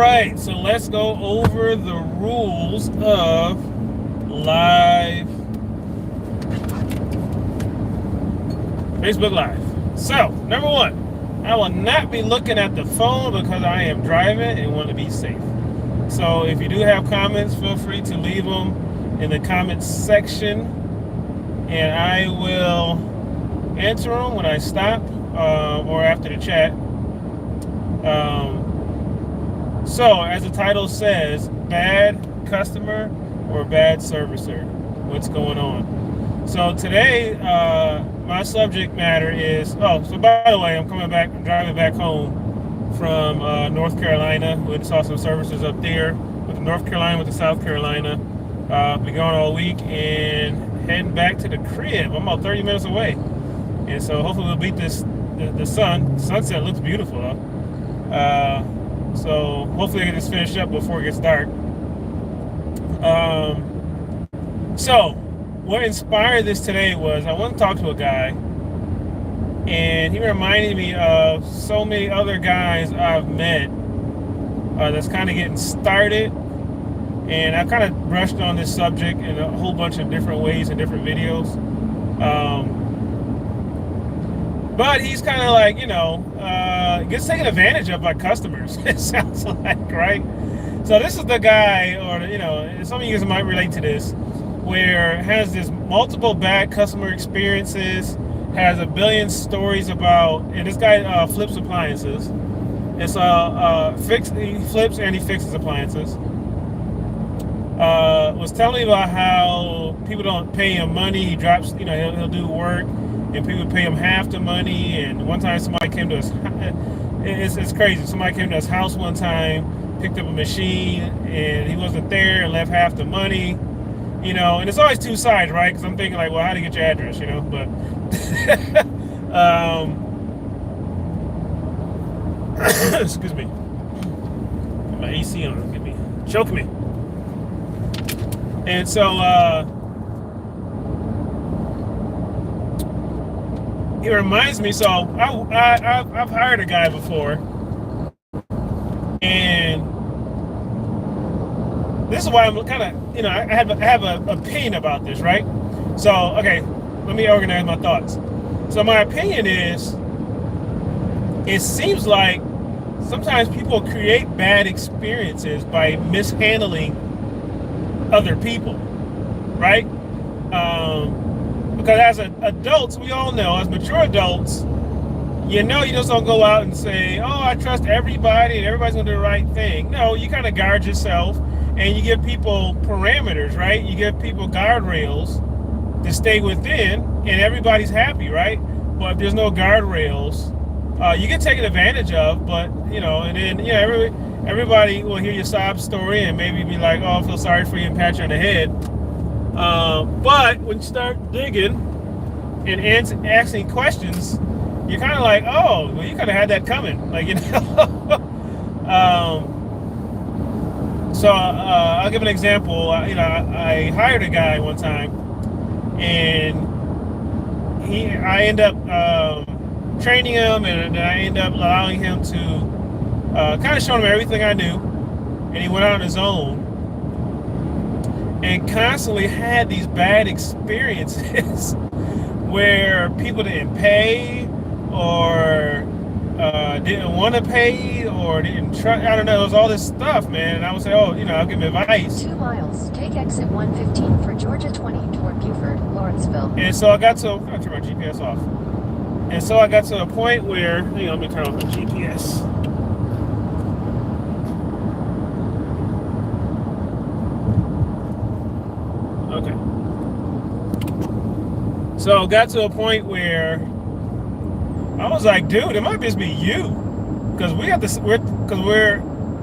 right, so let's go over the rules of live Facebook Live. So, number one, I will not be looking at the phone because I am driving and want to be safe. So, if you do have comments, feel free to leave them in the comments section, and I will answer them when I stop or after the chat. So, as the title says, bad customer or bad servicer, what's going on? So today, my subject matter is, so by the way, I'm driving back home from North Carolina. We saw some services up there with North Carolina, with the South Carolina. Been gone all week and heading back to the crib. I'm about 30 minutes away. And so hopefully we'll beat the sun. The sunset looks beautiful though. So hopefully I can just finish up before it gets dark. So what inspired this today was I want to talk to a guy, and he reminded me of so many other guys I've met that's kind of getting started. And I kind of brushed on this subject in a whole bunch of different ways and different videos. But he's kind of like, gets taken advantage of by customers, it sounds like, right? So this is the guy, or, some of you guys might relate to this, where has this multiple bad customer experiences, has a billion stories about, and this guy flips appliances. It's he flips and he fixes appliances. Was telling me about how people don't pay him money. He drops, he'll do work, and people pay him half the money. And one time somebody came to his, it's crazy. Somebody came to his house one time, picked up a machine, and he wasn't there and left half the money. And it's always two sides, right? Because I'm thinking like, well, how do you get your address, But excuse me, my AC on, get me, choke me. And so he reminds me. So I've hired a guy before, and this is why I'm kind of, I have an opinion about this, right? So, okay, let me organize my thoughts. So my opinion is, it seems like sometimes people create bad experiences by mishandling other people, right? Because as adults, we all know, as mature adults, you just don't go out and say, oh, I trust everybody and everybody's gonna do the right thing. No, you kind of guard yourself, and you give people parameters, right? You give people guardrails to stay within, and everybody's happy, right? But if there's no guardrails, you get taken advantage of, but, and then, everybody will hear your sob story and maybe be like, oh, I feel sorry for you and pat you on the head. But when you start digging and asking questions, you're kind of like, oh, well, you kind of had that coming. Like, So I'll give an example. I hired a guy one time, and I end up training him, and I end up allowing him to kind of showing him everything I knew, and he went out on his own and constantly had these bad experiences where people didn't pay or didn't want to pay or didn't trust. I don't know. It was all this stuff, man. And I would say, oh, I'll give him advice. 2 miles. Take exit 115 for Georgia 20 toward Buford, Lawrenceville. And so I got to, I'm going to turn my GPS off. And so I got to a point where, let me turn off my GPS. Okay. So got to a point where I was like, dude, it might just be you, because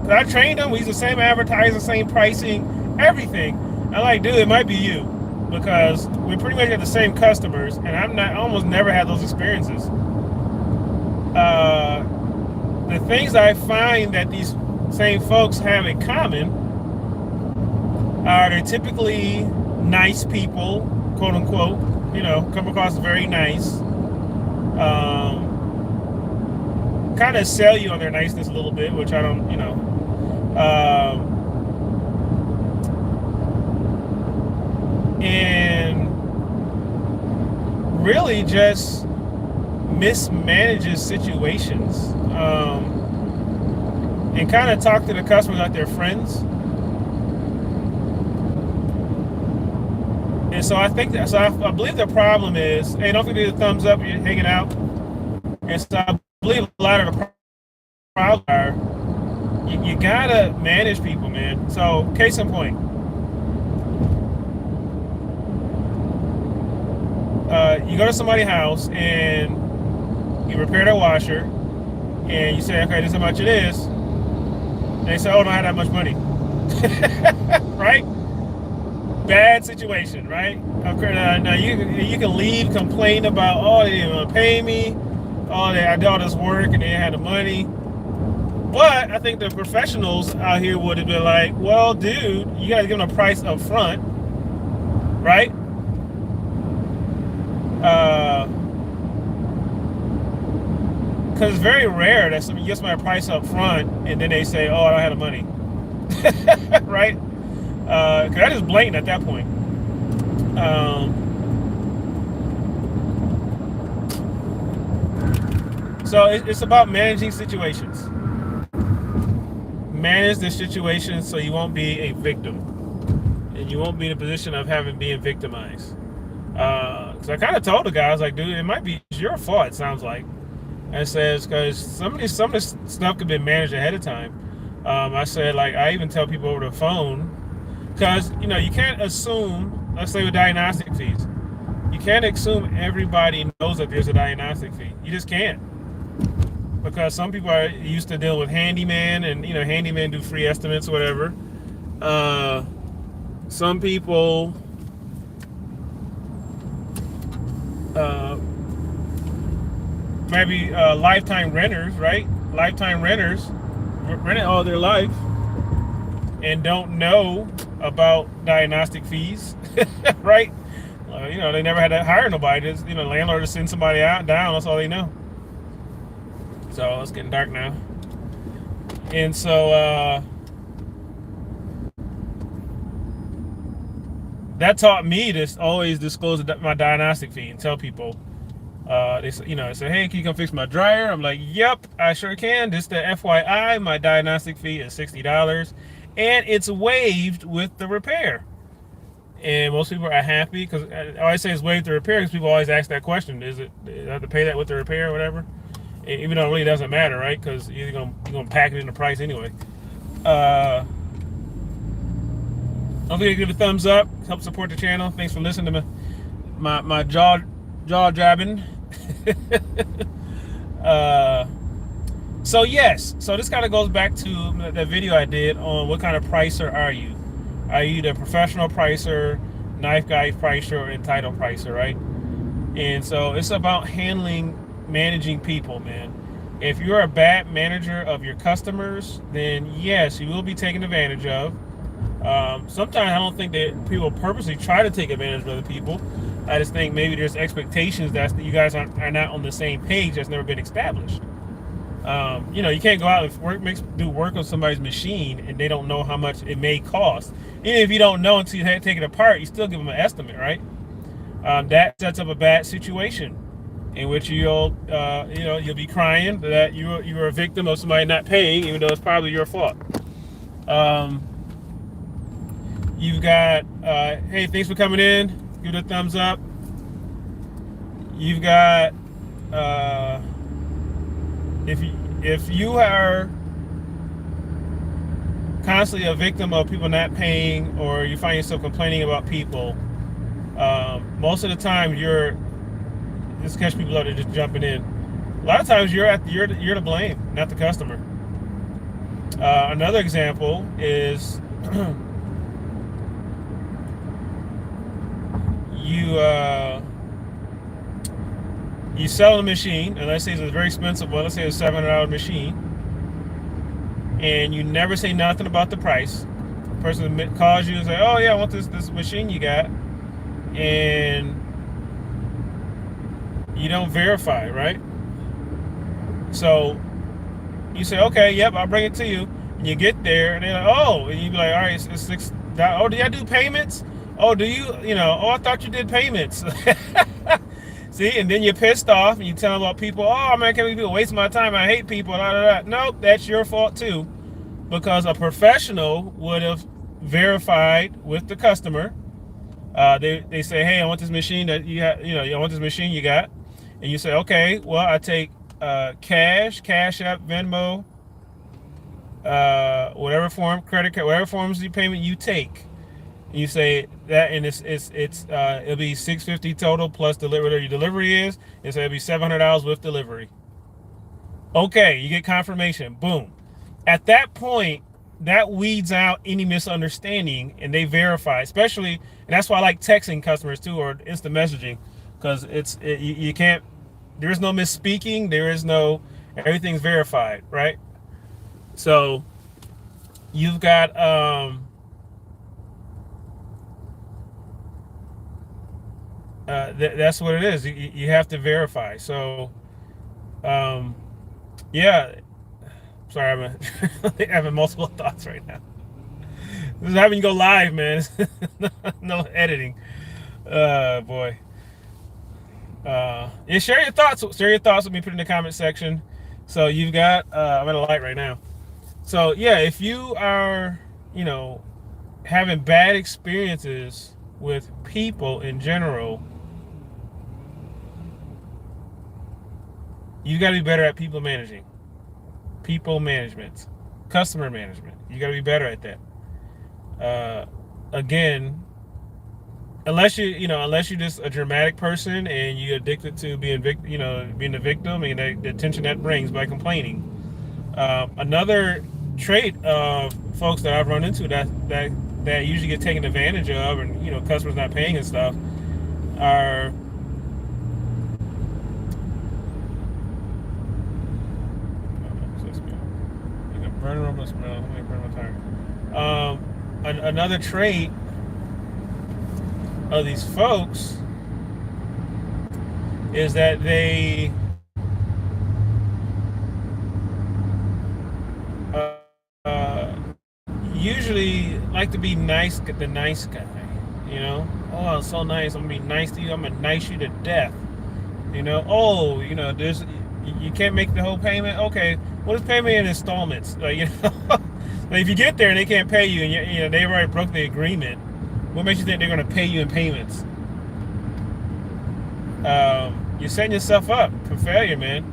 I trained him. We use the same advertising, same pricing, everything. I'm like, dude, it might be you, because we pretty much have the same customers, and I almost never had those experiences. The things I find that these same folks have in common are they're typically nice people, quote unquote, come across very nice. Kind of sell you on their niceness a little bit, which I don't, And really just mismanages situations, and kind of talk to the customers like they're friends. And so I think that, so I believe the problem is, hey, don't forget the thumbs up, you're hanging out. And so I believe a lot of the problems are you gotta manage people, man. So case in point, you go to somebody's house and you repair their washer, and you say, okay, this is how much it is. And they say, oh, no, I don't have that much money. Right? Bad situation, right? Okay, now you can leave, complain about, oh, they didn't want to pay me, oh, I did all this work and they didn't have the money. But I think the professionals out here would have been like, well, dude, you got to give them a price up front, right? Because it's very rare that somebody gets my price up front and then they say, oh, I don't have the money. Right? Because that is blatant at that point. So it's about managing situations. Manage the situation so you won't be a victim, and you won't be in a position of being victimized. Because I kind of told the guy, I was like, dude, it might be your fault. It sounds like. And it says because some of this stuff could be managed ahead of time. I said, like, I even tell people over the phone, because you can't assume. Let's say with diagnostic fees, you can't assume everybody knows that there's a diagnostic fee. You just can't. Because some people are used to deal with handyman, and handyman do free estimates or whatever. Some people maybe lifetime renters, right? Lifetime renters rent it all their life and don't know about diagnostic fees, right? They never had to hire nobody. Just, landlord to send somebody out down. That's all they know. So it's getting dark now. And so that taught me to always disclose my diagnostic fee and tell people. They say, hey, can you come fix my dryer? I'm like, yep, I sure can. Just the FYI, my diagnostic fee is $60, and it's waived with the repair. And most people are happy because I always say it's waived the repair because people always ask that question: do I have to pay that with the repair or whatever? Even though it really doesn't matter, right? Because you're gonna pack it in the price anyway. Don't forget to give a thumbs up. Help support the channel. Thanks for listening to my jaw jabbing. So yes, so this kind of goes back to the video I did on what kind of pricer are you? Are you the professional pricer, knife guy pricer, or entitled pricer, right? And so it's about managing people, man. If you're a bad manager of your customers, then yes, you will be taken advantage of. Sometimes I don't think that people purposely try to take advantage of other people. I just think maybe there's expectations that you guys are not on the same page that's never been established. You can't go out and do work on somebody's machine and they don't know how much it may cost. Even if you don't know until you take it apart, you still give them an estimate, right? That sets up a bad situation in which you'll be crying that you were a victim of somebody not paying, even though it's probably your fault. You've got, hey, thanks for coming in. Give it a thumbs up. You've got, if you are constantly a victim of people not paying, or you find yourself complaining about people, most of the time just catch people out there just jumping in. A lot of times you're to blame, not the customer. Another example is you sell a machine, and let's say it's a very expensive one. Let's say it's a $700 machine, and you never say nothing about the price. The person calls you and say, "Oh yeah, I want this machine you got," and you don't verify, right? So you say, "Okay, yep, I'll bring it to you." And you get there, and they're like, oh, and you be like, all right, it's $6. Oh, do y'all do payments? Oh, do you, oh, I thought you did payments. See, and then you're pissed off, and you tell them about people. Oh man, can't believe people waste my time. I hate people. Da, da, da. Nope, that's your fault too, because a professional would have verified with the customer. They say, hey, I want this machine that you have, I want this machine you got, and you say, okay, well, I take Cash App, Venmo, whatever form, credit card, whatever forms of payment you take. You say that, and it'll be $650 total plus delivery. Whatever your delivery is, it'll be $700 with delivery. Okay, you get confirmation. Boom. At that point, that weeds out any misunderstanding, and they verify. Especially, and that's why I like texting customers too, or instant messaging, because you can't. There is no misspeaking. There is no. Everything's verified, right? So you've got that's what it is. You have to verify. So, yeah. Sorry, I'm having multiple thoughts right now. This is having you go live, man. No editing. Boy. Yeah, share your thoughts. Share your thoughts with me. Put it in the comment section. So you've got. I'm at a light right now. So yeah, if you are, having bad experiences with people in general, you got to be better at people management, customer management. You got to be better at that. Again, unless you're just a dramatic person and you're addicted to being being the victim and the attention that brings by complaining. Another trait of folks that I've run into that usually get taken advantage of, and customers not paying and stuff, are another trait of these folks is that they usually like to be the nice guy. Oh, I'm so nice. I'm gonna be nice to you. I'm gonna nice you to death. Oh, there's you can't make the whole payment. Okay, well, just pay me in installments. If you get there and they can't pay you, and they already broke the agreement, what makes you think they're gonna pay you in payments? You're setting yourself up for failure, man.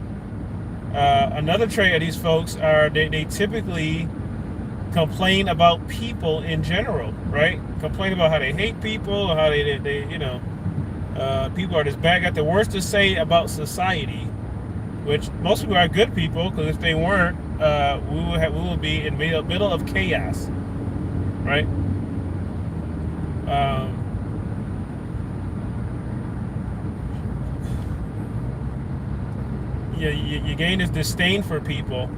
Another trait of these folks are they typically complain about people in general, right? Complain about how they hate people, or how they people are just bad. Got the worst to say about society, which most people are good people, because if they weren't, we will be in the middle of chaos, right? You gain this disdain for people,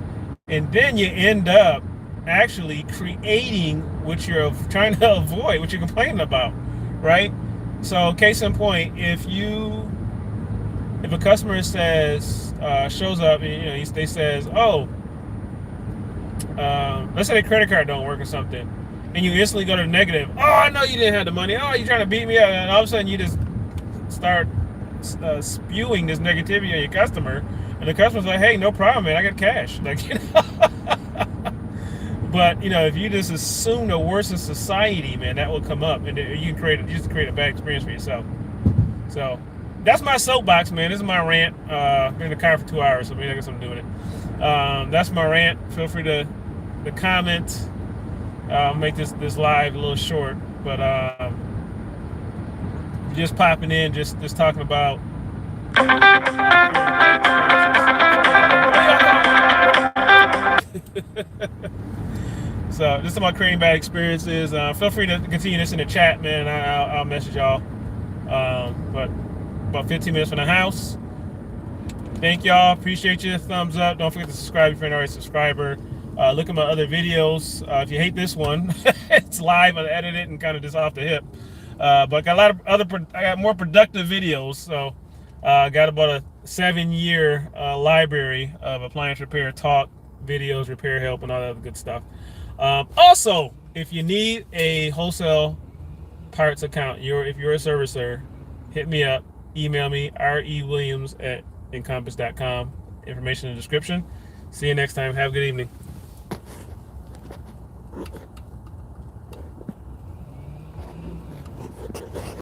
and then you end up actually creating what you're trying to avoid, what you're complaining about, right? So, case in point, if a customer says shows up, and they says, oh, let's say the credit card don't work or something, and you instantly go to the negative. Oh, I know you didn't have the money. Oh, you're trying to beat me up, and all of a sudden you just start spewing this negativity on your customer, and the customer's like, hey, no problem, man, I got cash. But if you just assume the worst in society, man, that will come up, and you just create a bad experience for yourself. So that's my soapbox, man. This is my rant. Been in the car for 2 hours, so maybe I got something to do with it. That's my rant. Feel free to comment. I'll make this live a little short, but just popping in, just talking about. So this is about creating bad experiences. Feel free to continue this in the chat, man. I'll message y'all. But about 15 minutes from the house. Thank y'all. Appreciate you. Thumbs up. Don't forget to subscribe if you're not already a subscriber. Look at my other videos. If you hate this one, it's live. I edit it and kind of just off the hip. But I got a lot of I got more productive videos. So I got about a 7-year library of appliance repair talk videos, repair help, and all that other good stuff. Also, if you need a wholesale parts account, if you're a servicer, hit me up. Email me, rewilliams@encompass.com. Information in the description. See you next time. Have a good evening.